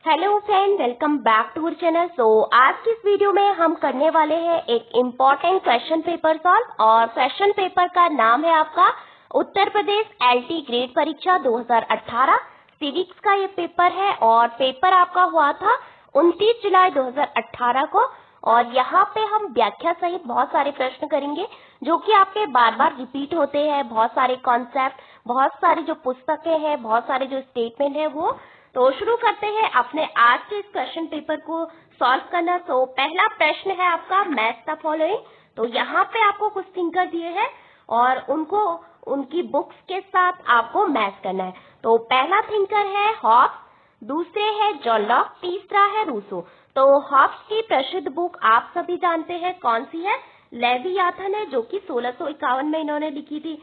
Hello friend, welcome back to our channel. आज की इस वीडियो में हम करने वाले हैं एक इम्पोर्टेंट क्वेश्चन पेपर सॉल्व और क्वेश्चन पेपर का नाम है आपका उत्तर प्रदेश एलटी ग्रेड परीक्षा 2018 सिविक्स का ये पेपर है और पेपर आपका हुआ था 29 जुलाई 2018 को। और यहाँ पे हम व्याख्या सहित बहुत सारे प्रश्न करेंगे जो कि आपके बार बार रिपीट होते हैं। बहुत सारे कॉन्सेप्ट, बहुत सारी जो पुस्तकें हैं, बहुत सारे जो स्टेटमेंट है वो। तो शुरू करते हैं अपने आज के इस क्वेश्चन पेपर को सॉल्व करना। तो पहला प्रश्न है आपका मैच द फॉलोइंग। तो यहाँ पे आपको कुछ थिंकर दिए हैं और उनको उनकी बुक्स के साथ आपको मैच करना है। तो पहला थिंकर है हॉब्स, दूसरे है जॉन लॉक, तीसरा है रूसो। तो हॉब्स की प्रसिद्ध बुक आप सभी जानते हैं कौन सी है, लेवियाथन है, जो कि 1651 में इन्होंने लिखी थी।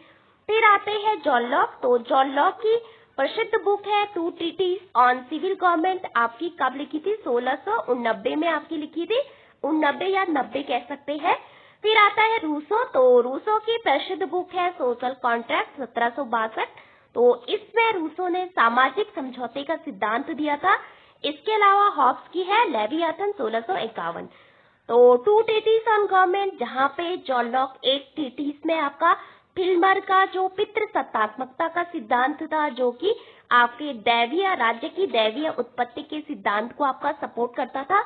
फिर आते हैं जॉन लॉक। तो जॉन लॉक की प्रसिद्ध बुक है two treatises on civil government, आपकी कब लिखी थी, 1689 में आपकी लिखी थी, 89 या 90 कह सकते हैं। फिर आता है रूसो। तो रूसो की प्रसिद्ध बुक है सोशल कॉन्ट्रैक्ट, 1762। तो इसमें रूसो ने सामाजिक समझौते का सिद्धांत दिया था। इसके अलावा हॉब्स की है लेवियाथन, 1651। तो टू ट्रीटीज ऑन गवर्नमेंट, जहाँ पे जॉन लॉक एक ट्रीटीज में आपका फिल्मर का जो पितृ सत्तात्मकता का सिद्धांत था, जो कि आपके दैवीय राज्य की दैवीय उत्पत्ति के सिद्धांत को आपका सपोर्ट करता था,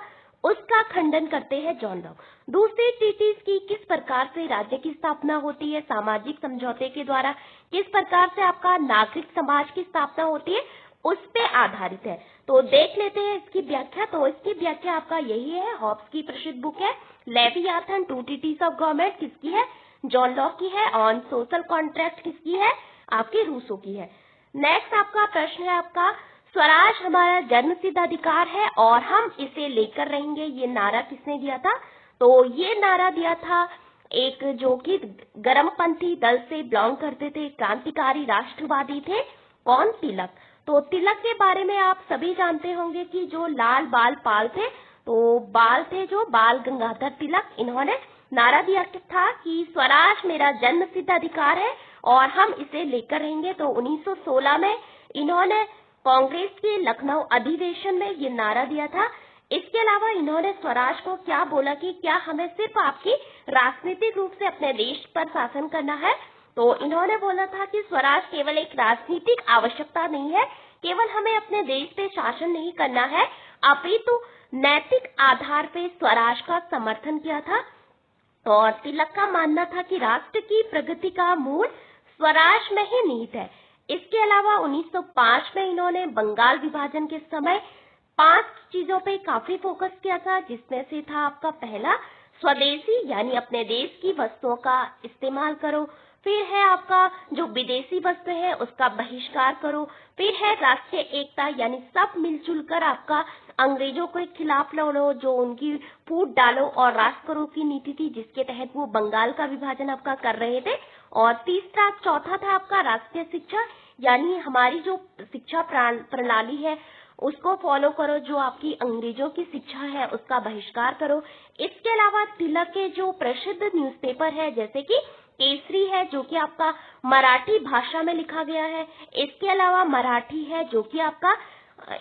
उसका खंडन करते हैं जॉन लॉक। दूसरी ट्रीटीज की किस प्रकार से राज्य की स्थापना होती है सामाजिक समझौते के द्वारा, किस प्रकार से आपका नागरिक समाज की स्थापना होती है, उस पे आधारित है। तो देख लेते हैं इसकी व्याख्या। तो इसकी व्याख्या आपका यही है, हॉब्स की प्रसिद्ध बुक है Leviathan, two treatises of government किसकी है, जॉन लॉक की है। ऑन सोशल कॉन्ट्रैक्ट किसकी है, आपकी रूसो की है। नेक्स्ट आपका प्रश्न है आपका स्वराज हमारा जन्मसिद्ध अधिकार है और हम इसे लेकर रहेंगे, ये नारा किसने दिया था। तो ये नारा दिया था एक जो कि गर्मपंथी दल से बिलोंग करते थे, क्रांतिकारी राष्ट्रवादी थे, कौन, तिलक। तो तिलक के बारे में आप सभी जानते होंगे कि जो लाल बाल पाल थे, तो बाल थे जो बाल गंगाधर तिलक, इन्होंने नारा दिया था कि स्वराज मेरा जन्म सिद्ध अधिकार है और हम इसे लेकर रहेंगे। तो 1916 में इन्होंने कांग्रेस के लखनऊ अधिवेशन में ये नारा दिया था। इसके अलावा इन्होंने स्वराज को क्या बोला कि क्या हमें सिर्फ आपकी राजनीतिक रूप से अपने देश पर शासन करना है। तो इन्होंने बोला था कि स्वराज केवल एक राजनीतिक आवश्यकता नहीं है, केवल हमें अपने देश पे शासन नहीं करना है, अपितु नैतिक आधार पे स्वराज का समर्थन किया था। और तिलक का मानना था कि राष्ट्र की प्रगति का मूल स्वराज में ही निहित है। इसके अलावा 1905 में इन्होंने बंगाल विभाजन के समय 5 चीजों पे काफी फोकस किया था, जिसमें से था आपका पहला स्वदेशी यानी अपने देश की वस्तुओं का इस्तेमाल करो, फिर है आपका जो विदेशी वस्तु है उसका बहिष्कार करो, फिर है राष्ट्रीय एकता यानी सब मिलजुल कर आपका अंग्रेजों के खिलाफ लड़ो, जो उनकी फूट डालो और राष्ट्र करो की नीति थी, जिसके तहत वो बंगाल का विभाजन आपका कर रहे थे। और तीसरा चौथा था आपका राष्ट्रीय शिक्षा, यानी हमारी जो शिक्षा प्रणाली है उसको फॉलो करो, जो आपकी अंग्रेजों की शिक्षा है उसका बहिष्कार करो। इसके अलावा तिलक के जो प्रसिद्ध न्यूज़पेपर है जैसे कि केसरी है, जो कि आपका मराठी भाषा में लिखा गया है। इसके अलावा मराठी है जो कि आपका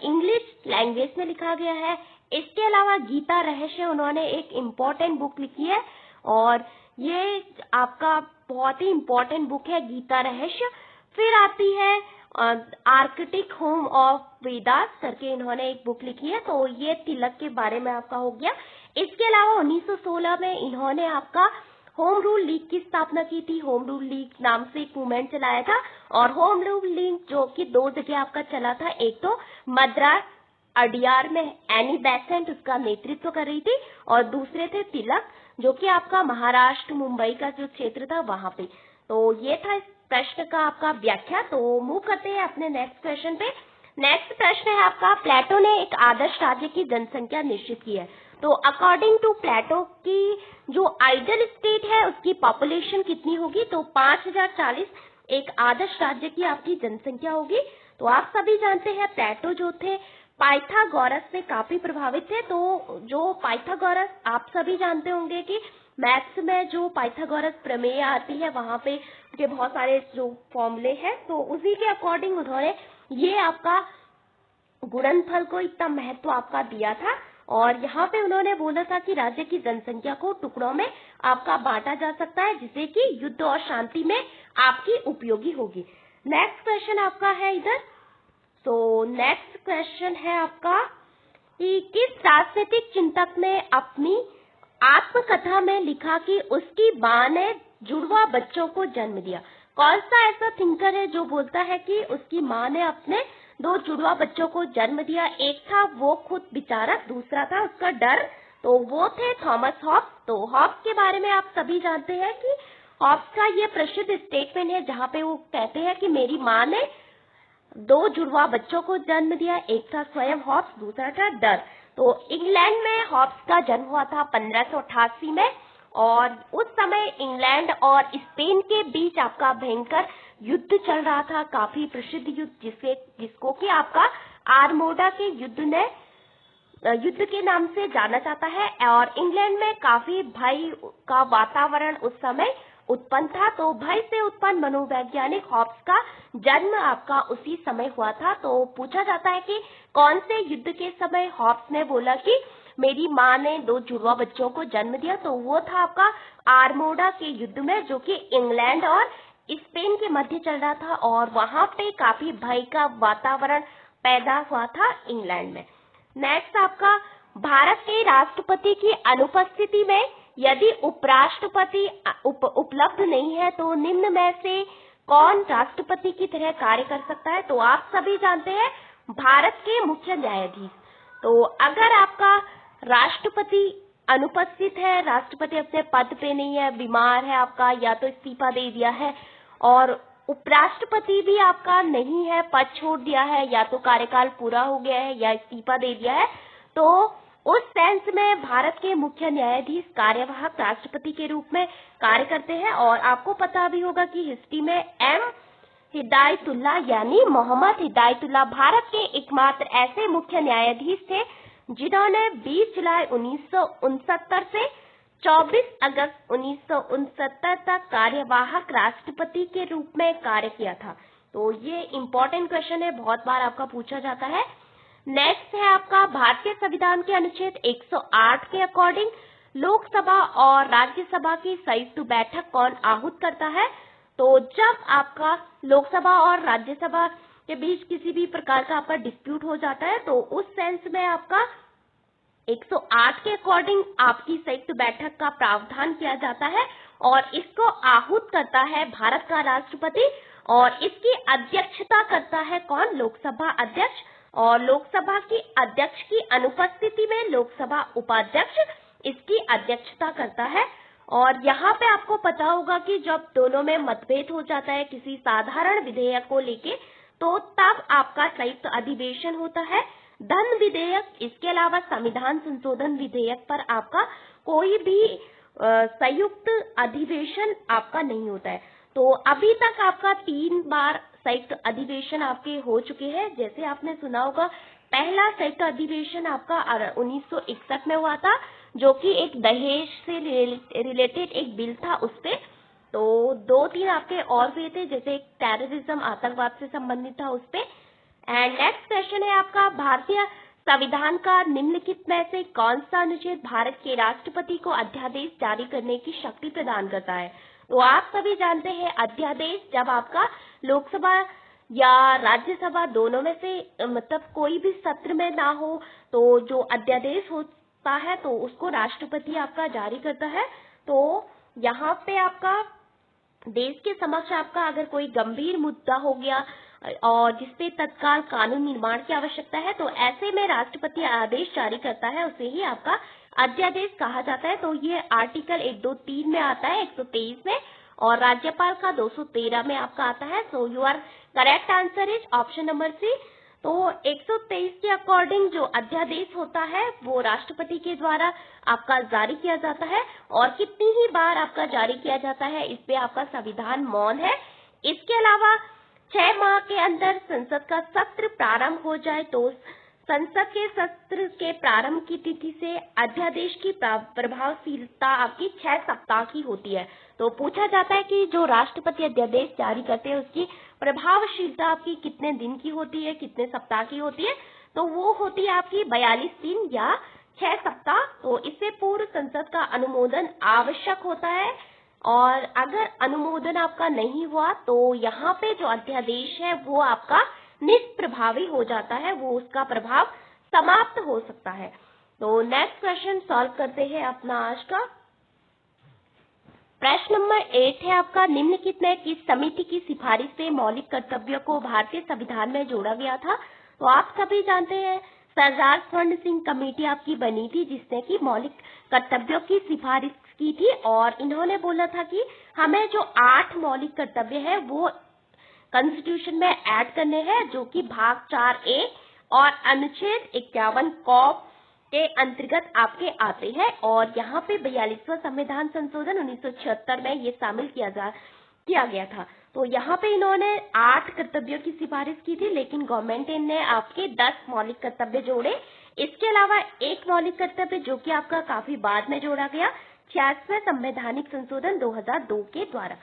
इंग्लिश लैंग्वेज में लिखा गया है। इसके अलावा गीता रहस्य उन्होंने एक इम्पोर्टेंट बुक लिखी है और ये आपका बहुत ही इम्पोर्टेंट बुक है गीता रहस्य। फिर आती है आर्कटिक होम ऑफ वेदास करके इन्होंने एक बुक लिखी है। तो ये तिलक के बारे में आपका हो गया। इसके अलावा 1916 में इन्होंने आपका होम रूल लीग की स्थापना की थी। होम रूल लीग नाम से एक मूवमेंट चलाया था और होम रूल लीग जो कि 2 जगह आपका चला था, एक तो मद्रास अडियार में एनी बेसेंट उसका नेतृत्व कर रही थी और दूसरे थे तिलक, जो कि आपका महाराष्ट्र मुंबई का जो क्षेत्र था वहां पे। तो ये था इस प्रश्न का आपका व्याख्या। तो मूव करते हैं अपने नेक्स्ट क्वेश्चन पे। नेक्स्ट प्रश्न है आपका प्लेटो ने एक आदर्श राज्य की जनसंख्या निश्चित की है। तो अकॉर्डिंग टू प्लेटो की जो आइडियल स्टेट है उसकी पॉपुलेशन कितनी होगी, तो 5040 एक आदर्श राज्य की आपकी जनसंख्या होगी। तो आप सभी जानते हैं प्लेटो जो थे पाइथागोरस से काफी प्रभावित थे। तो जो पाइथागोरस आप सभी जानते होंगे कि मैथ्स में जो पाइथागोरस प्रमेय आती है वहां पे के बहुत सारे जो फॉर्मूले हैं, तो उसी के अकॉर्डिंग उन्होंने ये आपका गुणनफल को इतना महत्व आपका दिया था। और यहाँ पे उन्होंने बोला था कि राज्य की जनसंख्या को टुकड़ों में आपका बांटा जा सकता है, जिससे कि युद्ध और शांति में आपकी उपयोगी होगी। नेक्स्ट क्वेश्चन आपका है इधर। तो नेक्स्ट क्वेश्चन है आपका कि किस राजनीतिक चिंतक ने अपनी आत्मकथा में लिखा कि उसकी मां ने जुड़वा बच्चों को जन्म दिया। कौन सा ऐसा थिंकर है जो बोलता है कि उसकी मां ने अपने 2 जुड़वा बच्चों को जन्म दिया? एक था वो खुद बेचारा, दूसरा था उसका डर। तो वो थे थॉमस हॉब्स। तो हॉब्स के बारे में आप सभी जानते हैं कि हॉब्स का ये प्रसिद्ध स्टेटमेंट है जहाँ पे वो कहते हैं कि मेरी माँ ने 2 जुड़वा बच्चों को जन्म दिया, एक था स्वयं हॉब्स, दूसरा था डर। तो इंग्लैंड में हॉब्स का जन्म हुआ था 1588 में, और उस समय इंग्लैंड और स्पेन के बीच आपका भयंकर युद्ध चल रहा था, काफी प्रसिद्ध युद्ध जिसको कि आपका आर्मोडा के युद्ध के नाम से जाना जाता है। और इंग्लैंड में काफी भय का वातावरण उस समय उत्पन्न था। तो भय से उत्पन्न मनोवैज्ञानिक हॉब्स का जन्म आपका उसी समय हुआ था। तो पूछा जाता है कि कौन से युद्ध के समय हॉब्स ने बोला कि मेरी माँ ने 2 जुड़वा बच्चों को जन्म दिया? तो वो था आपका आर्मोडा के युद्ध में, जो कि इंग्लैंड और स्पेन के मध्य चल रहा था, और वहां पे काफी भय का वातावरण पैदा हुआ था इंग्लैंड में। नेक्स्ट आपका भारत के राष्ट्रपति की अनुपस्थिति में यदि उपराष्ट्रपति उपलब्ध नहीं है तो निम्न में से कौन राष्ट्रपति की तरह कार्य कर सकता है? तो आप सभी जानते हैं भारत के मुख्य न्यायाधीश। तो अगर आपका राष्ट्रपति अनुपस्थित है, राष्ट्रपति अपने पद पे नहीं है, बीमार है आपका, या तो इस्तीफा दे दिया है, और उपराष्ट्रपति भी आपका नहीं है, पद छोड़ दिया है, या तो कार्यकाल पूरा हो गया है या इस्तीफा दे दिया है, तो उस सेंस में भारत के मुख्य न्यायाधीश कार्यवाहक राष्ट्रपति के रूप में कार्य करते हैं। और आपको पता भी होगा कि हिस्ट्री में एम हिदायतुल्लाह यानी मोहम्मद हिदायतुल्लाह भारत के एकमात्र ऐसे मुख्य न्यायाधीश थे जिन्होंने 20 जुलाई 1969 से 24 अगस्त 1969 तक कार्यवाहक राष्ट्रपति के रूप में कार्य किया था। तो ये इम्पोर्टेंट क्वेश्चन है, बहुत बार आपका पूछा जाता है। नेक्स्ट है आपका भारतीय संविधान के अनुच्छेद 108 के अकॉर्डिंग लोकसभा और राज्यसभा की संयुक्त बैठक कौन आहूत करता है? तो जब आपका लोकसभा और राज्यसभा के बीच किसी भी प्रकार का आपका डिस्प्यूट हो जाता है, तो उस सेंस में आपका 108 के अकॉर्डिंग आपकी संयुक्त बैठक का प्रावधान किया जाता है, और इसको आहूत करता है भारत का राष्ट्रपति, और इसकी अध्यक्षता करता है कौन? लोकसभा अध्यक्ष। और लोकसभा की अध्यक्ष की अनुपस्थिति में लोकसभा उपाध्यक्ष इसकी अध्यक्षता करता है। और यहाँ पे आपको पता होगा कि जब दोनों में मतभेद हो जाता है किसी साधारण विधेयक को लेके, तो तब आपका संयुक्त अधिवेशन होता है। धन विधेयक, इसके अलावा संविधान संशोधन विधेयक पर आपका कोई भी संयुक्त अधिवेशन आपका नहीं होता है। तो अभी तक आपका 3 बार संयुक्त अधिवेशन आपके हो चुके हैं। जैसे आपने सुना होगा, पहला संयुक्त अधिवेशन आपका 1961 में हुआ था, जो कि एक दहेज से रिलेटेड एक बिल था उस पे। तो 2-3 आपके और हुए थे, जैसे एक टेररिज्म आतंकवाद से संबंधित था उस पे। एंड नेक्स्ट क्वेश्चन है आपका भारतीय संविधान का निम्नलिखित में से कौन सा अनुच्छेद भारत के राष्ट्रपति को अध्यादेश जारी करने की शक्ति प्रदान करता है? तो आप सभी जानते हैं अध्यादेश जब आपका लोकसभा या राज्यसभा दोनों में से मतलब कोई भी सत्र में ना हो, तो जो अध्यादेश होता है तो उसको राष्ट्रपति आपका जारी करता है। तो यहाँ पे आपका देश के समक्ष आपका अगर कोई गंभीर मुद्दा हो गया और जिसपे तत्काल कानून निर्माण की आवश्यकता है, तो ऐसे में राष्ट्रपति आदेश जारी करता है, उसे ही आपका अध्यादेश कहा जाता है। तो ये आर्टिकल 123 में आता है, 123 में, और राज्यपाल का 213 में आपका आता है। So your correct answer is option number C. तो 123 के अकॉर्डिंग जो अध्यादेश होता है वो राष्ट्रपति के द्वारा आपका जारी किया जाता है, और कितनी ही बार आपका जारी किया जाता है इस पे आपका संविधान मौन है। इसके अलावा 6 माह के अंदर संसद का सत्र प्रारंभ हो जाए तो संसद के सत्र के प्रारंभ की तिथि से अध्यादेश की प्रभावशीलता आपकी 6 सप्ताह की होती है। तो पूछा जाता है कि जो राष्ट्रपति अध्यादेश जारी करते हैं उसकी प्रभावशीलता आपकी कितने दिन की होती है, कितने सप्ताह की होती है? तो वो होती है आपकी 42 दिन या 6 सप्ताह। तो इससे पूर्व संसद का अनुमोदन आवश्यक होता है, और अगर अनुमोदन आपका नहीं हुआ तो यहाँ पे जो अध्यादेश है वो आपका निष्प्रभावी हो जाता है, वो उसका प्रभाव समाप्त हो सकता है। तो नेक्स्ट क्वेश्चन सॉल्व करते हैं अपना आज का। प्रश्न नंबर 8 है आपका, निम्नलिखित में किस समिति की सिफारिश से मौलिक कर्तव्यों को भारतीय संविधान में जोड़ा गया था? तो आप सभी जानते हैं सरदार स्वर्ण सिंह कमेटी आपकी बनी थी, जिसने की मौलिक कर्तव्यों की सिफारिश की थी, और इन्होंने बोला था कि हमें जो 8 मौलिक कर्तव्य है वो कॉन्स्टिट्यूशन में ऐड करने हैं, जो कि भाग 4A और अनुच्छेद 51 क के अंतर्गत आपके आते हैं। और यहाँ पे 42वां संविधान संशोधन 1976 में ये शामिल किया गया था। तो यहाँ पे इन्होंने 8 कर्तव्यों की सिफारिश की थी, लेकिन गवर्नमेंट ने आपके 10 मौलिक कर्तव्य जोड़े। इसके अलावा एक मौलिक कर्तव्य जो कि आपका काफी बाद में जोड़ा गया 66वें संवैधानिक संशोधन 2002 के द्वारा।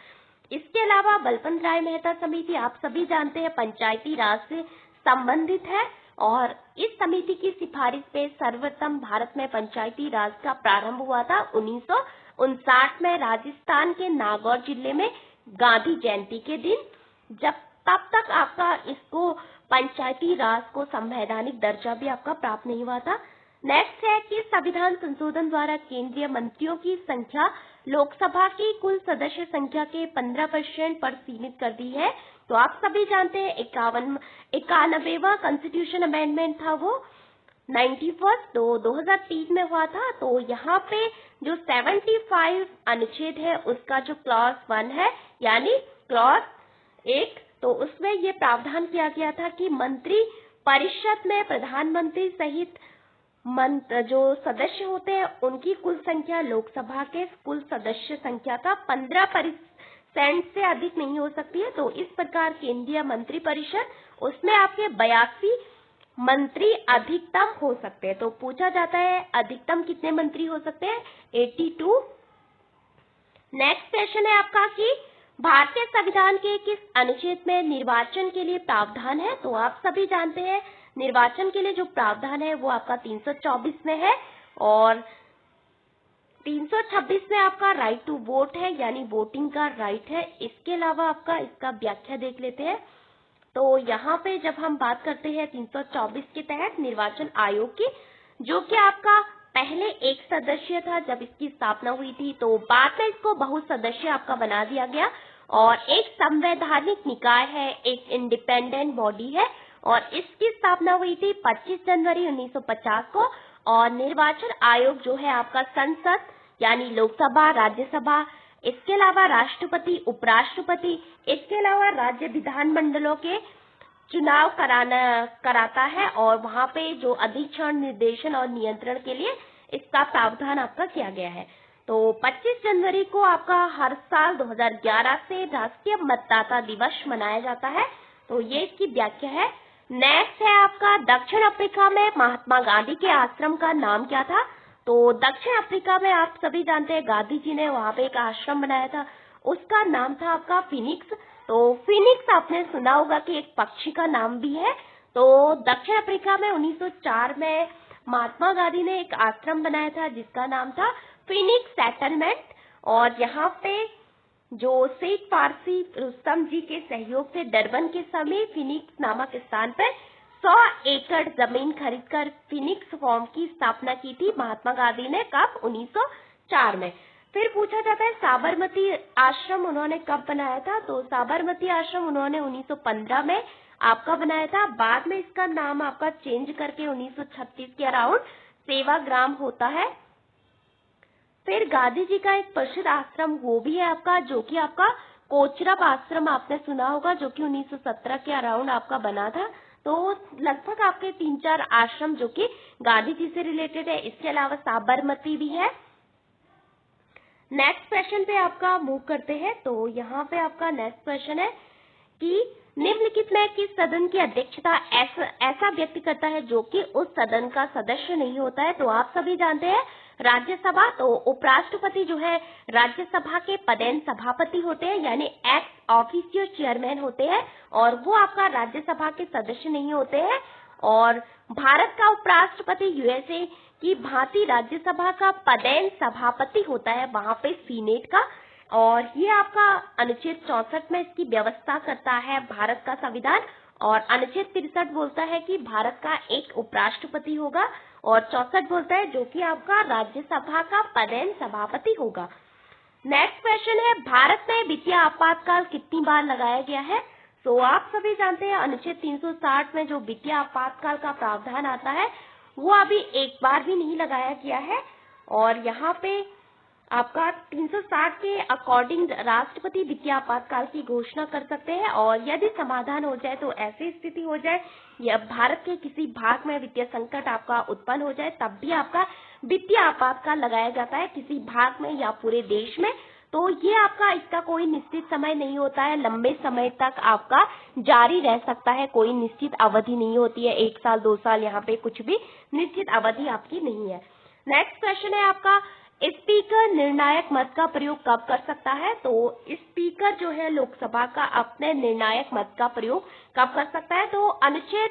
इसके अलावा बलवंत राय मेहता समिति आप सभी जानते हैं पंचायती राज से संबंधित है, और इस समिति की सिफारिश पे सर्वप्रथम भारत में पंचायती राज का प्रारंभ हुआ था 1959 में राजस्थान के नागौर जिले में गांधी जयंती के दिन। तब तक आपका इसको पंचायती राज को संवैधानिक दर्जा भी आपका प्राप्त नहीं हुआ था। नेक्स्ट है कि संविधान संशोधन द्वारा केंद्रीय मंत्रियों की संख्या लोकसभा की कुल सदस्य संख्या के 15% पर सीमित कर दी है। तो आप सभी जानते हैं 91वां कॉन्स्टिट्यूशन अमेंडमेंट था वो 91st तो 2003 में हुआ था। तो यहाँ पे जो 75 अनुच्छेद है उसका जो क्लॉज 1 है यानी क्लॉज 1, तो उसमें ये प्रावधान किया गया था कि मंत्री परिषद में प्रधानमंत्री सहित जो सदस्य होते हैं उनकी कुल संख्या लोकसभा के कुल सदस्य संख्या का 15% से अधिक नहीं हो सकती है। तो इस प्रकार केंद्रीय मंत्री परिषद उसमें आपके 82 मंत्री अधिकतम हो सकते हैं। तो पूछा जाता है अधिकतम कितने मंत्री हो सकते हैं? 82। नेक्स्ट क्वेश्चन है आपका कि भारतीय संविधान के किस अनुच्छेद में निर्वाचन के लिए प्रावधान है? तो आप सभी जानते हैं निर्वाचन के लिए जो प्रावधान है वो आपका 324 में है, और 326 में आपका राइट टू वोट है यानी वोटिंग का राइट है। इसके अलावा आपका इसका व्याख्या देख लेते हैं। तो यहाँ पे जब हम बात करते हैं 324 के तहत निर्वाचन आयोग की, जो कि आपका पहले एक सदस्य था जब इसकी स्थापना हुई थी, तो बाद में इसको बहुत सदस्य आपका बना दिया गया, और एक संवैधानिक निकाय है, एक इंडिपेंडेंट बॉडी है, और इसकी स्थापना हुई थी 25 जनवरी 1950 को। और निर्वाचन आयोग जो है आपका संसद यानी लोकसभा, राज्यसभा, इसके अलावा राष्ट्रपति, उपराष्ट्रपति, इसके अलावा राज्य विधानमंडलों के चुनाव कराता है, और वहाँ पे जो अधीक्षण, निर्देशन और नियंत्रण के लिए इसका प्रावधान आपका किया गया है। तो 25 जनवरी को आपका हर साल 2011 से राष्ट्रीय मतदाता दिवस मनाया जाता है। तो ये इसकी व्याख्या है। नेक्स्ट है आपका दक्षिण अफ्रीका में महात्मा गांधी के आश्रम का नाम क्या था? तो दक्षिण अफ्रीका में आप सभी जानते हैं गांधी जी ने वहाँ पे एक आश्रम बनाया था, उसका नाम था आपका फिनिक्स। तो फिनिक्स आपने सुना होगा कि एक पक्षी का नाम भी है। तो दक्षिण अफ्रीका में 1904 में महात्मा गांधी ने एक आश्रम बनाया था जिसका नाम था फिनिक्स सेटलमेंट, और यहाँ पे जो शेख फारसी रुस्तम जी के सहयोग से डरबन के समीप फिनिक्स नामक स्थान पर 100 एकड़ जमीन खरीदकर फिनिक्स फॉर्म की स्थापना की थी महात्मा गांधी ने। कब? 1904 में। फिर पूछा जाता है साबरमती आश्रम उन्होंने कब बनाया था? तो साबरमती आश्रम उन्होंने 1915 में आपका बनाया था। बाद में इसका नाम आपका चेंज करके 1936 के अराउंड सेवाग्राम होता है। फिर गांधी जी का एक प्रसिद्ध आश्रम वो भी है आपका, जो कि आपका कोचरब आश्रम आपने सुना होगा, जो कि 1917 के अराउंड आपका बना था। तो लगभग आपके 3-4 आश्रम जो कि गांधी जी से रिलेटेड है। इसके अलावा साबरमती भी है। नेक्स्ट क्वेश्चन पे आपका मूव करते हैं। तो यहाँ पे आपका नेक्स्ट क्वेश्चन है कि निम्नलिखित में किस सदन की अध्यक्षता ऐसा व्यक्ति करता है जो कि उस सदन का सदस्य नहीं होता है? तो आप सभी जानते हैं राज्यसभा। तो उपराष्ट्रपति जो है राज्यसभा के पदेन सभापति होते हैं यानी एक्स ऑफिशियो चेयरमैन होते हैं, और वो आपका राज्यसभा के सदस्य नहीं होते हैं। और भारत का उपराष्ट्रपति यूएसए की भांति राज्यसभा का पदेन सभापति होता है वहां पे सीनेट का, और ये आपका अनुच्छेद 64 में इसकी व्यवस्था करता है भारत का संविधान, और अनुच्छेद 63 बोलता है कि भारत का एक उपराष्ट्रपति होगा, और 64 बोलता है जो कि आपका राज्यसभा का पदेन सभापति होगा। नेक्स्ट क्वेश्चन है, भारत में वित्तीय आपातकाल कितनी बार लगाया गया है? तो आप सभी जानते हैं अनुच्छेद 360 में जो वित्तीय आपातकाल का प्रावधान आता है वो अभी एक बार भी नहीं लगाया गया है, और यहाँ पे आपका 360 के अकॉर्डिंग राष्ट्रपति वित्तीय आपातकाल की घोषणा कर सकते हैं, और यदि समाधान हो जाए तो ऐसी स्थिति हो जाए या भारत के किसी भाग में वित्तीय संकट आपका उत्पन्न हो जाए तब भी आपका वित्तीय आपातकाल लगाया जाता है किसी भाग में या पूरे देश में। तो ये आपका इसका कोई निश्चित समय नहीं होता है, लंबे समय तक आपका जारी रह सकता है, कोई निश्चित अवधि नहीं होती है, 1 साल 2 साल, यहाँ पे कुछ भी निश्चित अवधि आपकी नहीं है। नेक्स्ट क्वेश्चन है आपका, स्पीकर निर्णायक मत का प्रयोग कब कर सकता है? तो स्पीकर जो है लोकसभा का अपने निर्णायक मत का प्रयोग कब कर सकता है? तो अनुच्छेद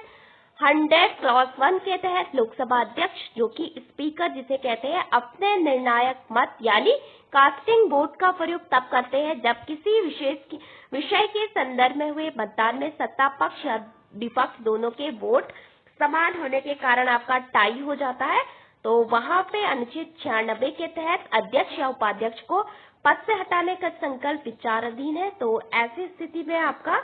100 क्लॉज 1 के तहत लोकसभा अध्यक्ष जो कि स्पीकर जिसे कहते हैं अपने निर्णायक मत यानी कास्टिंग वोट का प्रयोग तब करते हैं जब किसी विषय के संदर्भ में हुए मतदान में सत्ता पक्ष या विपक्ष दोनों के वोट समान होने के कारण आपका टाई हो जाता है, तो वहां पे अनुच्छेद 96 के तहत अध्यक्ष या उपाध्यक्ष को पद से हटाने का संकल्प विचाराधीन है। तो ऐसी स्थिति में आपका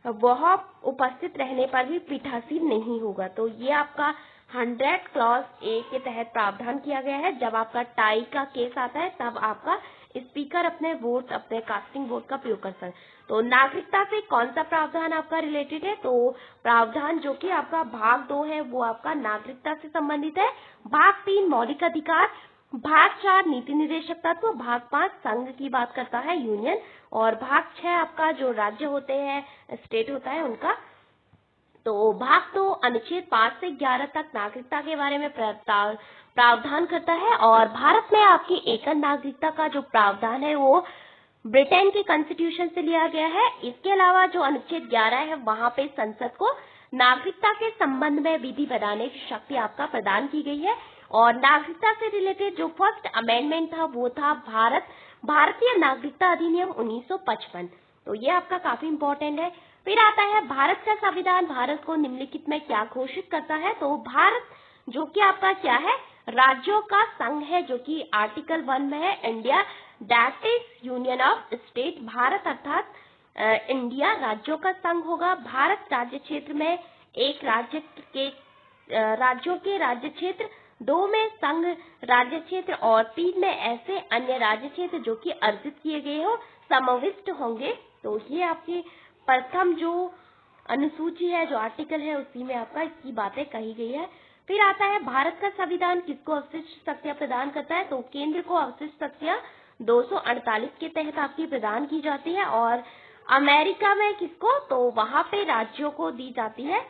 वह उपस्थित रहने पर भी पीठासीन नहीं होगा। तो ये आपका 100 क्लॉज ए के तहत प्रावधान किया गया है। जब आपका टाई का केस आता है तब आपका स्पीकर अपने कास्टिंग वोट का प्रयोग कर सकते हैं। तो नागरिकता से कौन सा प्रावधान आपका रिलेटेड है? तो प्रावधान जो कि आपका भाग 2 है वो आपका नागरिकता से संबंधित है, भाग 3 मौलिक अधिकार, भाग 4 नीति निर्देशक तत्व, भाग 5 संघ की बात करता है यूनियन, और भाग 6 आपका जो राज्य होते हैं स्टेट होता है उनका। तो भाग 2 अनुच्छेद 5 से 11 तक नागरिकता के बारे में प्रावधान करता है, और भारत में आपकी एकल नागरिकता का जो प्रावधान है वो ब्रिटेन के कॉन्स्टिट्यूशन से लिया गया है। इसके अलावा जो अनुच्छेद 11 है वहां पे संसद को नागरिकता के संबंध में विधि बनाने की शक्ति आपका प्रदान की गई है, और नागरिकता से रिलेटेड जो फर्स्ट अमेंडमेंट था वो था भारतीय नागरिकता अधिनियम 1955। तो ये आपका काफी इम्पोर्टेंट है। फिर आता है भारत का संविधान भारत को निम्नलिखित में क्या घोषित करता है? तो भारत जो कि आपका क्या है, राज्यों का संघ है, जो कि आर्टिकल 1 में है, India that is union of state, Bharat अर्थात इंडिया राज्यों का संघ होगा। भारत राज्य क्षेत्र में एक राज्यों के राज्य क्षेत्र, 2 में संघ राज्य क्षेत्र, और 3 में ऐसे अन्य राज्य क्षेत्र जो कि अर्जित किए गए हो समाविष्ट होंगे। तो ये आपकी प्रथम जो अनुसूची है, जो आर्टिकल है, उसी में आपका इसकी बातें कही गई है। फिर आता है भारत का संविधान किसको अवशिष्ट शक्तियां प्रदान करता है? तो केंद्र को अवशिष्ट शक्तियां 248 के तहत आपकी प्रदान की जाती है, और अमेरिका में किसको? तो वहां पे राज्यों को दी जाती है।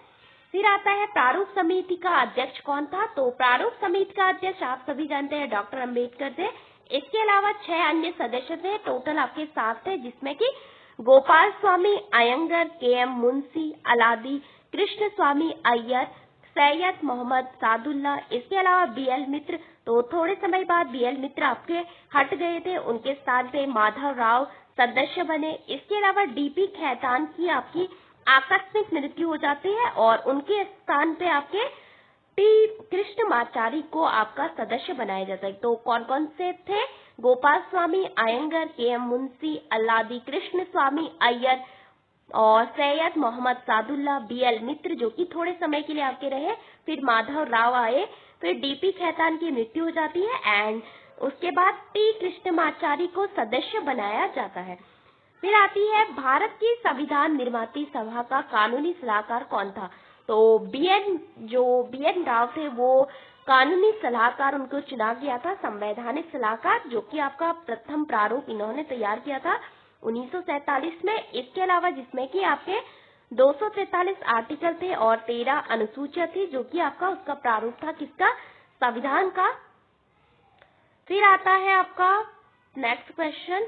फिर आता है प्रारूप समिति का अध्यक्ष कौन था? तो प्रारूप समिति का अध्यक्ष आप सभी जानते हैं डॉक्टर अम्बेडकर थे। इसके अलावा 6 अन्य सदस्य थे, टोटल आपके 7 थे, जिसमें कि गोपाल स्वामी अयंगर, के.एम. मुंशी, अलादी कृष्ण स्वामी अय्यर, सैयद मोहम्मद सादुल्ला, इसके अलावा बी.एल. मित्र। तो थोड़े समय बाद बी.एल. मित्र आपके हट गए थे, उनके स्थान पे माधव राव सदस्य बने। इसके अलावा डी.पी. खेतान की आपकी आकस्मिक मृत्यु हो जाती है, और उनके स्थान पे आपके टी कृष्णमाचारी को आपका सदस्य बनाया जाता है। तो कौन कौन से थे? गोपाल स्वामी अयंगर, के.एम. मुंशी, अल्लादी कृष्ण स्वामी अय्यर और सैयद मोहम्मद सादुल्ला, बी.एल. मित्र जो कि थोड़े समय के लिए आपके रहे, फिर माधव राव आए, फिर डी.पी. खेतान की मृत्यु हो जाती है, एंड उसके बाद टी कृष्णमाचारी को सदस्य बनाया जाता है। फिर आती है भारत की संविधान निर्माती सभा का कानूनी सलाहकार कौन था? तो बी.एन. राव थे, वो कानूनी सलाहकार, उनको चुना गया था संवैधानिक सलाहकार, जो कि आपका प्रथम प्रारूप इन्होंने तैयार किया था 1947 में। इसके अलावा जिसमें कि आपके 243 आर्टिकल थे और 13 अनुसूचियां थी, जो कि आपका उसका प्रारूप था किसका? संविधान का। फिर आता है आपका नेक्स्ट क्वेश्चन,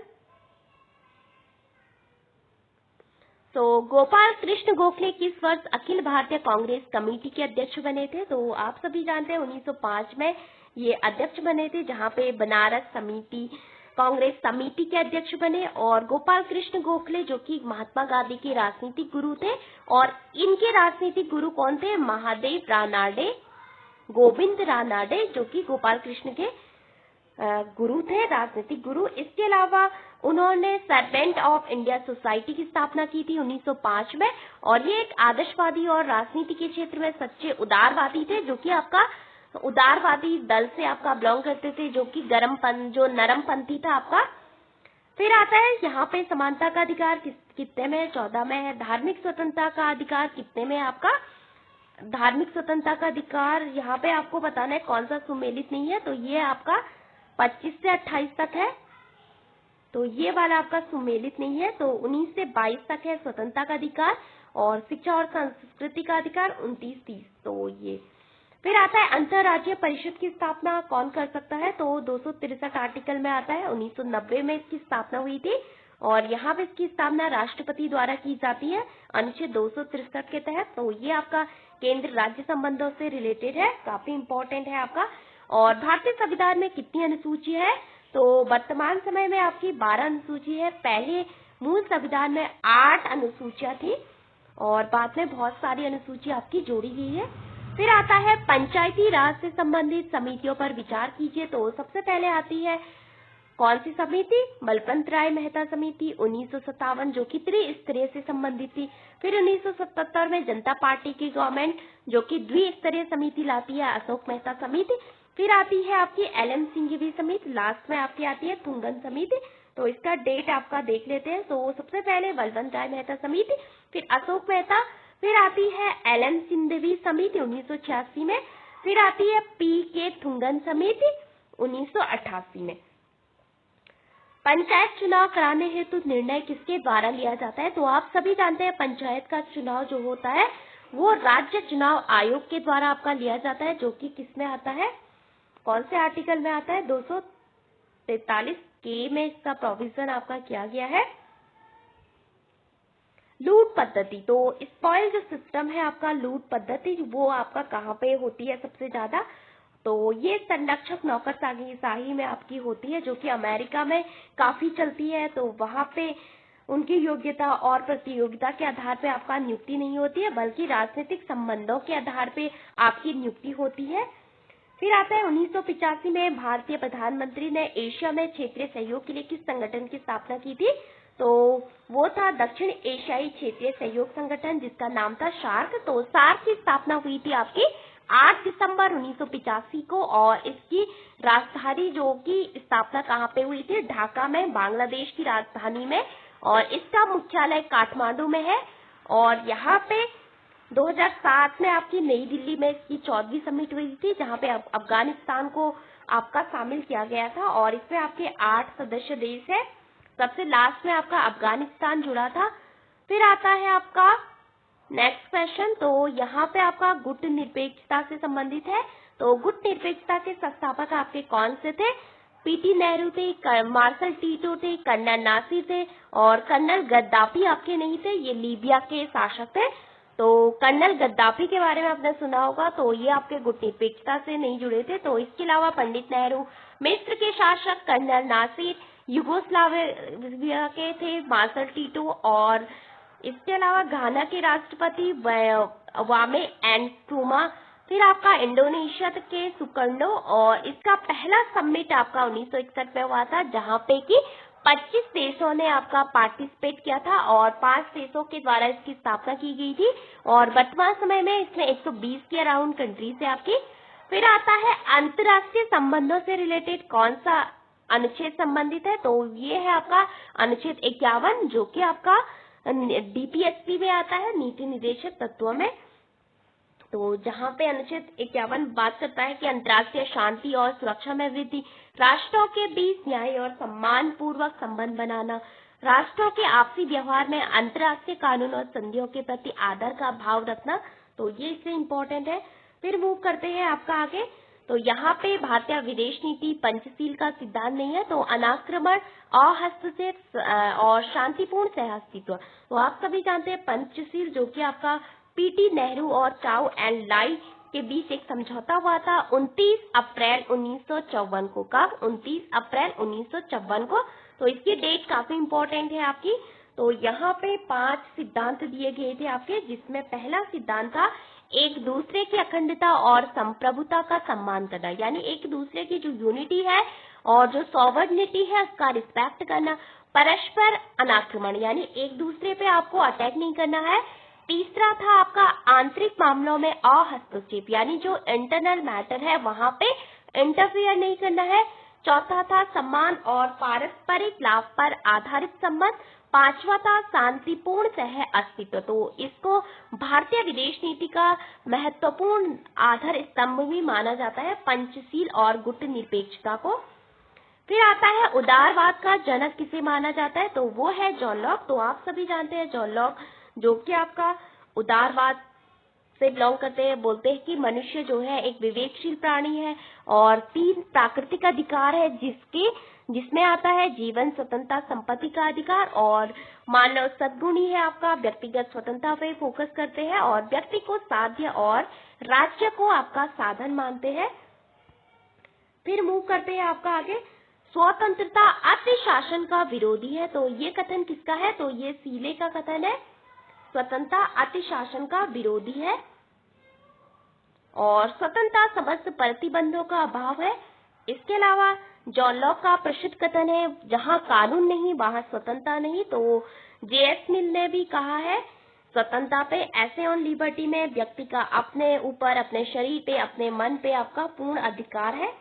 तो गोपाल कृष्ण गोखले किस वर्ष अखिल भारतीय कांग्रेस कमेटी के अध्यक्ष बने थे? तो आप सभी जानते हैं 1905 में ये अध्यक्ष बने थे, जहां पे बनारस समिति कांग्रेस समिति के अध्यक्ष बने। और गोपाल कृष्ण गोखले जो कि महात्मा गांधी के राजनीतिक गुरु थे, और इनके राजनीतिक गुरु कौन थे? महादेव रानाडे, गोविंद रानाडे, जो कि गोपाल कृष्ण के गुरु थे, राजनीतिक गुरु। इसके अलावा उन्होंने सर्वेंट ऑफ इंडिया सोसाइटी की स्थापना की थी 1905 में, और ये एक आदर्शवादी और राजनीति के क्षेत्र में सच्चे उदारवादी थे, जो कि आपका उदारवादी दल से आपका बिलोंग करते थे, जो कि जो नरमपंथी था आपका। फिर आता है यहाँ पे समानता का अधिकार कितने में है? 14 में है। धार्मिक स्वतंत्रता का अधिकार कितने में है आपका? धार्मिक स्वतंत्रता का अधिकार यहाँ पे आपको बताना है कौन सा सुमेलित नहीं है, तो ये आपका 25 से 28 तक है, तो ये वाला आपका सुमेलित नहीं है। तो 19 से 22 तक है स्वतंत्रता का अधिकार, और शिक्षा और संस्कृति का अधिकार 29-30। तो ये फिर आता है अंतर्राज्यीय परिषद की स्थापना कौन कर सकता है? तो 263 आर्टिकल में आता है। 1990 में इसकी स्थापना हुई थी, और यहाँ पे इसकी स्थापना राष्ट्रपति द्वारा की जाती है अनुच्छेद 263 के तहत। तो ये आपका केंद्र राज्य संबंधों से रिलेटेड है, काफी इंपॉर्टेंट है आपका। और भारतीय संविधान में कितनी अनुसूची है? तो वर्तमान समय में आपकी 12 अनुसूची है। पहले मूल संविधान में 8 अनुसूचियां थी, और बाद में बहुत सारी अनुसूची आपकी जोड़ी गई है। फिर आता है पंचायती राज से संबंधित समितियों पर विचार कीजिए। तो सबसे पहले आती है कौन सी समिति? बलवंत राय मेहता समिति 1957, जो कि त्रिस्तरीय से संबंधित थी। फिर 1977 में जनता पार्टी की गवर्नमेंट जो कि द्विस्तरीय समिति लाती है, अशोक मेहता समिति। फिर आती है आपकी LM सिंघवी समिति, लास्ट में आपकी आती है थुंगन समिति। तो इसका डेट आपका देख लेते हैं। तो सबसे पहले बलवंत राय मेहता समिति, फिर अशोक मेहता, फिर आती है LM सिंघवी समिति 1986 में, फिर आती है PK थुंगन समिति 1988 में। पंचायत चुनाव कराने हेतु निर्णय किसके द्वारा लिया जाता है? तो आप सभी जानते हैं पंचायत का चुनाव जो होता है वो राज्य चुनाव आयोग के द्वारा आपका लिया जाता है, जो कि किस में आता है, कौन से आर्टिकल में आता है? 243 के में इसका प्रोविजन आपका किया गया है। लूट पद्धति, तो स्पॉइल जो सिस्टम है आपका, लूट पद्धति वो आपका कहाँ पे होती है सबसे ज्यादा? तो ये संरक्षक नौकरशाही में आपकी होती है, जो कि अमेरिका में काफी चलती है। तो वहां पे उनकी योग्यता और प्रतियोगिता के आधार पे आपका नियुक्ति नहीं होती है, बल्कि राजनीतिक संबंधों के आधार पे आपकी नियुक्ति होती है। फिर आता है 1985 में भारतीय प्रधानमंत्री ने एशिया में क्षेत्रीय सहयोग के लिए किस संगठन की स्थापना की थी? तो वो था दक्षिण एशियाई क्षेत्रीय सहयोग संगठन, जिसका नाम था सार्क। तो सार्क की स्थापना हुई थी आपकी 8 दिसंबर 1985 को, और इसकी राजधानी जो की स्थापना कहाँ पे हुई थी? ढाका में, बांग्लादेश की राजधानी में, और इसका मुख्यालय काठमांडू में है। और यहाँ पे 2007 में आपकी नई दिल्ली में इसकी 14वीं समिट हुई थी, जहाँ पे अफगानिस्तान को आपका शामिल किया गया था, और इसमें आपके 8 सदस्य देश है। सबसे लास्ट में आपका अफगानिस्तान जुड़ा था। फिर आता है आपका नेक्स्ट क्वेश्चन, तो यहाँ पे आपका गुट निरपेक्षता से संबंधित है। तो गुट निरपेक्षता के संस्थापक आपके कौन से थे? PT नेहरू थे, मार्शल टीटो थे, कर्नल नासिर थे, और कर्नल गद्दाफी आपके नहीं थे, ये लीबिया के शासक थे। तो कर्नल गद्दाफी के बारे में आपने सुना होगा, तो ये आपके गुट निरपेक्षता से नहीं जुड़े थे। तो इसके अलावा पंडित नेहरू मिस्र के शासक, कर्नल नासिर यूगोस्लाविया के थे, मार्शल टीटो, और इसके अलावा घाना के राष्ट्रपति वामे एंक्रुमा। फिर आपका इंडोनेशिया के सुकर्णो, और इसका पहला समिट आपका 1961 में हुआ था, जहाँ पे कि 25 देशों ने आपका पार्टिसिपेट किया था, और 5 देशों के द्वारा इसकी स्थापना की गई थी, और वर्तमान समय में इसमें 120 के अराउंड कंट्रीज है आपकी। फिर आता है अंतर्राष्ट्रीय संबंधों से रिलेटेड कौन सा अनुच्छेद संबंधित है? तो ये है आपका अनुच्छेद 51, जो कि आपका DPSP में आता है, नीति निर्देशक तत्वों में। तो जहाँ पे अनुच्छेद 51 बात करता है कि अंतर्राष्ट्रीय शांति और सुरक्षा में वृद्धि, राष्ट्रों के बीच न्याय और सम्मान पूर्वक संबंध बनाना, राष्ट्रों के आपसी व्यवहार में अंतर्राष्ट्रीय कानून और संधियों के प्रति आदर का भाव रखना। तो ये इससे इम्पोर्टेंट है। फिर मूव करते हैं आपका आगे। तो यहाँ पे भारतीय विदेश नीति पंचशील का सिद्धांत नहीं है, तो अनाक्रमण, अहस्तक्षेप और शांतिपूर्ण सहअस्तित्व। तो आप सभी जानते हैं पंचशील जो कि आपका पीटी नेहरू और चाउ एन लाई के बीच एक समझौता हुआ था 29 अप्रैल 1954 को। कब? 29 अप्रैल 1954 को। तो इसकी डेट काफी इंपॉर्टेंट है आपकी। तो यहाँ पे 5 सिद्धांत दिए गए थे आपके, जिसमें पहला सिद्धांत था एक दूसरे की अखंडता और संप्रभुता का सम्मान करना, यानी एक दूसरे की जो यूनिटी है और जो सॉवर्निटी है उसका रिस्पेक्ट करना। परस्पर अनाक्रमण, यानी एक दूसरे पे आपको अटैक नहीं करना है। तीसरा था आपका आंतरिक मामलों में अहस्तक्षेप, यानी जो इंटरनल मैटर है वहां पे इंटरफियर नहीं करना है। चौथा था सम्मान और पारस्परिक लाभ पर आधारित संबंध। पांचवा था शांतिपूर्ण सह अस्तित्व। तो इसको भारतीय विदेश नीति का महत्वपूर्ण आधार स्तंभ भी माना जाता है, पंचशील और गुट निरपेक्षता को। फिर आता है उदारवाद का जनक किसे माना जाता है, तो वो है जॉन लॉक। तो आप सभी जानते हैं जॉन लॉक जो कि आपका उदारवाद से बिलोंग करते हैं, बोलते हैं कि मनुष्य जो है एक विवेकशील प्राणी है और 3 प्राकृतिक अधिकार है जिसमें आता है जीवन, स्वतंत्रता, संपत्ति का अधिकार और मानव सद्गुणी है आपका व्यक्तिगत स्वतंत्रता पे फोकस करते हैं और व्यक्ति को साध्य और राज्य को आपका साधन मानते हैं। फिर मूव करते हैं आपका आगे। स्वतंत्रता अतिशासन का विरोधी है, तो ये कथन किसका है, तो ये सीले का कथन है। स्वतंत्रता अतिशासन का विरोधी है और स्वतंत्रता समस्त प्रतिबंधों का अभाव है। इसके अलावा जॉन लॉक का प्रसिद्ध कथन है जहां कानून नहीं वहां स्वतंत्रता नहीं। तो जे.एस. मिल ने भी कहा है स्वतंत्रता पे ऐसे ऑन लिबर्टी में व्यक्ति का अपने ऊपर, अपने शरीर पे, अपने मन पे आपका पूर्ण अधिकार है।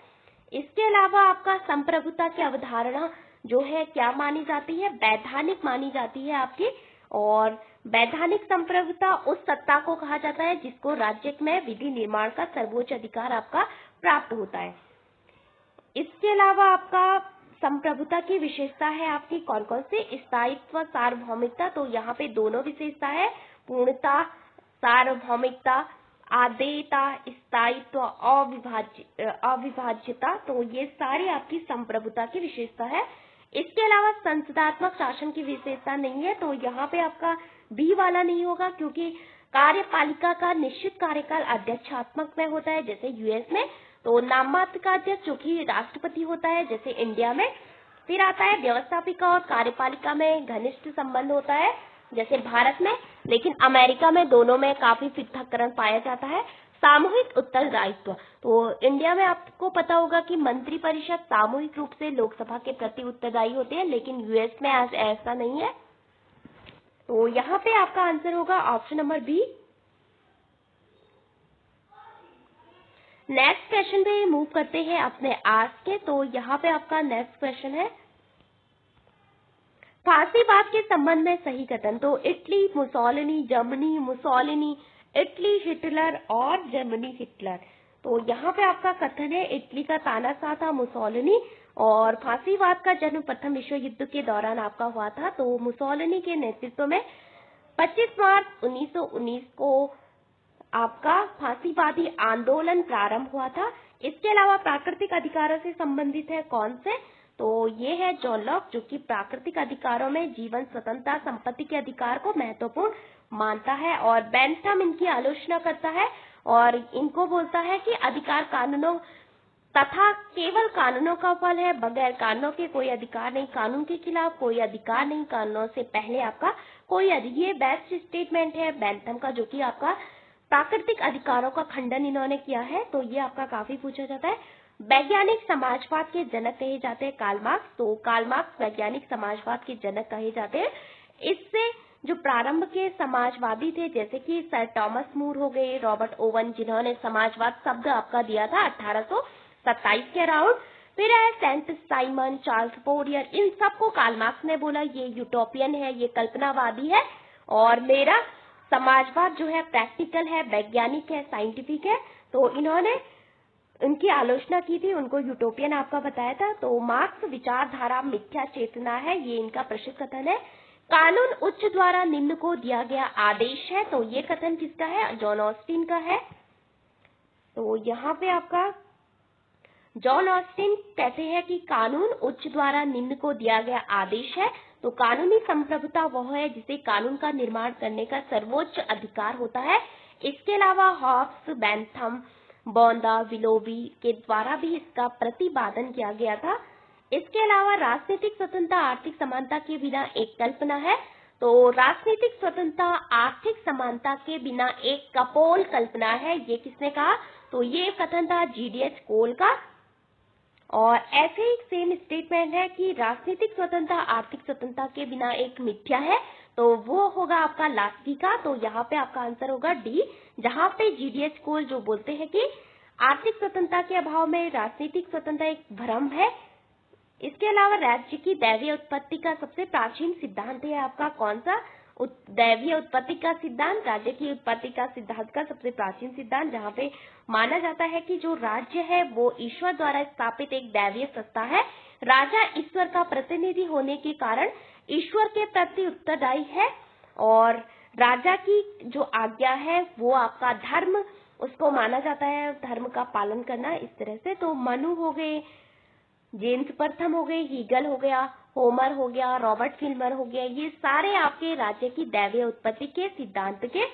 इसके अलावा आपका संप्रभुता की अवधारणा जो है क्या मानी जाती है, वैधानिक मानी जाती है आपकी। और वैधानिक संप्रभुता उस सत्ता को कहा जाता है जिसको राज्य में विधि निर्माण का सर्वोच्च अधिकार आपका प्राप्त होता है। इसके अलावा आपका संप्रभुता की विशेषता है आपकी कौन कौन सी, स्थायित्व, सार्वभौमिकता। तो यहाँ पे दोनों विशेषता है, पूर्णता, सार्वभौमिकता, आदेयता, स्थायित्व, अविभाज्यता। तो ये सारी आपकी संप्रभुता की विशेषता है। इसके अलावा संसदात्मक शासन की विशेषता नहीं है, तो यहाँ पे आपका बी वाला नहीं होगा क्योंकि कार्यपालिका का निश्चित कार्यकाल अध्यक्षात्मक में होता है जैसे यूएस में, तो नाममात्र का अध्यक्ष जो कि राष्ट्रपति होता है जैसे इंडिया में। फिर आता है व्यवस्थापिका और कार्यपालिका में घनिष्ठ संबंध होता है जैसे भारत में, लेकिन अमेरिका में दोनों में काफी पृथक्करण पाया जाता है। सामूहिक उत्तरदायित्व, तो इंडिया में आपको पता होगा कि मंत्रिपरिषद सामूहिक रूप से लोकसभा के प्रति उत्तरदायी होते हैं, लेकिन यूएस में ऐसा नहीं है। तो यहाँ पे आपका आंसर होगा option number B. Next question पे मूव करते हैं अपने आज के। तो यहाँ पे आपका नेक्स्ट क्वेश्चन है फांसीवाद के संबंध में सही कथन। तो Italy Mussolini, Germany Mussolini, Italy Hitler और जर्मनी हिटलर। तो यहाँ पे आपका कथन है इटली का तानाशाह था मुसोलिनी और फांसीवाद का जन्म प्रथम विश्व युद्ध के दौरान आपका हुआ था। तो मुसोलिनी के नेतृत्व में 25 मार्च 1919 को आपका फांसीवादी आंदोलन प्रारंभ हुआ था। इसके अलावा प्राकृतिक अधिकारों से संबंधित है कौन से, तो ये है जॉन लॉक जो कि प्राकृतिक अधिकारों में जीवन, स्वतंत्रता, संपत्ति के अधिकार को महत्वपूर्ण मानता है और बेंथम इनकी आलोचना करता है और इनको बोलता है कि अधिकार कानूनों तथा केवल कानूनों का फल है, बगैर कानूनों के कोई अधिकार नहीं, कानून के खिलाफ कोई अधिकार नहीं, कानूनों से पहले आपका कोई ये बेस्ट स्टेटमेंट है बेंथम का जो कि आपका प्राकृतिक अधिकारों का खंडन इन्होंने किया है। तो ये आपका काफी पूछा जाता है। वैज्ञानिक समाजवाद के जनक कहे जाते हैं कार्ल मार्क्स। तो कार्ल मार्क्स वैज्ञानिक समाजवाद के जनक कहे जाते हैं। इससे जो प्रारंभ के समाजवादी थे जैसे कि सर टॉमस मूर हो गए, रॉबर्ट ओवन जिन्होंने समाजवाद शब्द आपका दिया था 1827 के अराउंड, फिर है सेंट साइमन, चार्ल्स फोरियर, इन सबको कार्ल मार्क्स ने बोला ये यूटोपियन है, ये कल्पनावादी है और मेरा समाजवाद जो है प्रैक्टिकल है, वैज्ञानिक है, साइंटिफिक है। तो इन्होंने उनकी आलोचना की थी, उनको यूटोपियन आपका बताया था। तो मार्क्स विचारधारा मिथ्या चेतना है, ये इनका प्रसिद्ध कथन है। कानून उच्च द्वारा निम्न को दिया गया आदेश है, तो ये कथन किसका है, जॉन ऑस्टिन का है। तो यहाँ पे आपका जॉन ऑस्टिन कहते हैं कि कानून उच्च द्वारा निम्न को दिया गया आदेश है। तो कानूनी संप्रभुता वह है जिसे कानून का निर्माण करने का सर्वोच्च अधिकार होता है। इसके अलावा हॉब्स, बेंथम, बॉन्दा, विलोबी के द्वारा भी इसका प्रतिपादन किया गया था। इसके अलावा राजनीतिक स्वतंत्रता आर्थिक समानता के बिना एक कल्पना है। तो राजनीतिक स्वतंत्रता आर्थिक समानता के बिना एक कपोल कल्पना है। ये किसने कहा? तो ये कथन था GDH कोल का। और ऐसे ही सेम स्टेटमेंट है कि राजनीतिक स्वतंत्रता आर्थिक स्वतंत्रता के बिना एक मिथ्या है। तो वो होगा आपका लास्की का। तो यहाँ पे आपका आंसर होगा डी, जहाँ पे GDH कोल जो बोलते हैं कि आर्थिक स्वतंत्रता के अभाव में राजनीतिक स्वतंत्रता एक भ्रम है। इसके अलावा राज्य की दैवीय उत्पत्ति का सबसे प्राचीन सिद्धांत है आपका कौन सा? दैवीय उत्पत्ति का सिद्धांत, राज्य की उत्पत्ति का सिद्धांत का सबसे प्राचीन सिद्धांत, जहाँ पे माना जाता है कि जो राज्य है वो ईश्वर द्वारा स्थापित एक दैवीय सत्ता है। राजा ईश्वर का प्रतिनिधि होने के कारण ईश्वर के प्रति उत्तरदायी है और राजा की जो आज्ञा है वो आपका धर्म, उसको माना जाता है धर्म का पालन करना। इस तरह से तो मनु हो गए, जेम्स प्रथम हो गए, हीगल हो गया, होमर हो गया, रॉबर्ट फिल्मर हो गया, ये सारे आपके राज्य की दैवीय उत्पत्ति के सिद्धांत के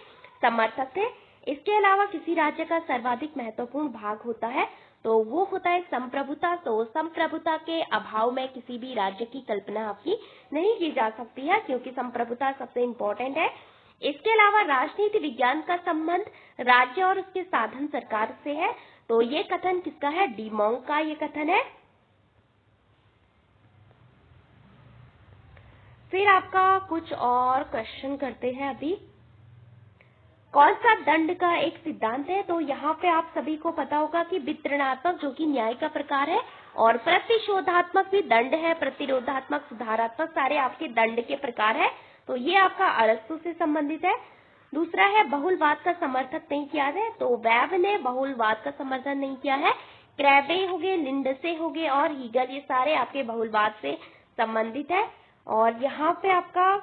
समर्थक थे। इसके अलावा किसी राज्य का सर्वाधिक महत्वपूर्ण भाग होता है तो वो होता है संप्रभुता। तो संप्रभुता के अभाव में किसी भी राज्य की कल्पना आपकी नहीं की जा सकती है, क्योंकि संप्रभुता सबसे इम्पोर्टेंट है। इसके अलावा राजनीति विज्ञान का संबंध राज्य और उसके साधन सरकार से है। तो ये कथन किसका है? डी मॉन्क का ये कथन है। फिर आपका कुछ और क्वेश्चन करते हैं अभी। कौन सा दंड का एक सिद्धांत है? तो यहाँ पे आप सभी को पता होगा कि वितरणात्मक जो कि न्याय का प्रकार है और प्रतिशोधात्मक भी दंड है, प्रतिरोधात्मक, सुधारात्मक, सारे आपके दंड के प्रकार है। तो ये आपका अरस्तु से संबंधित है। दूसरा है बहुलवाद का समर्थन नहीं किया है। तो वेब ने बहुलवाद का समर्थन नहीं किया है। क्रैबे हो गए, लिंडसे हो गए और हीगल, ये सारे आपके बहुलवाद से संबंधित है। और यहाँ पे आपका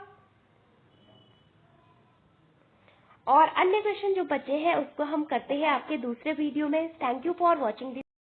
और अन्य क्वेश्चन जो बचे हैं उसको हम करते हैं आपके दूसरे वीडियो में। Thank you for watching this.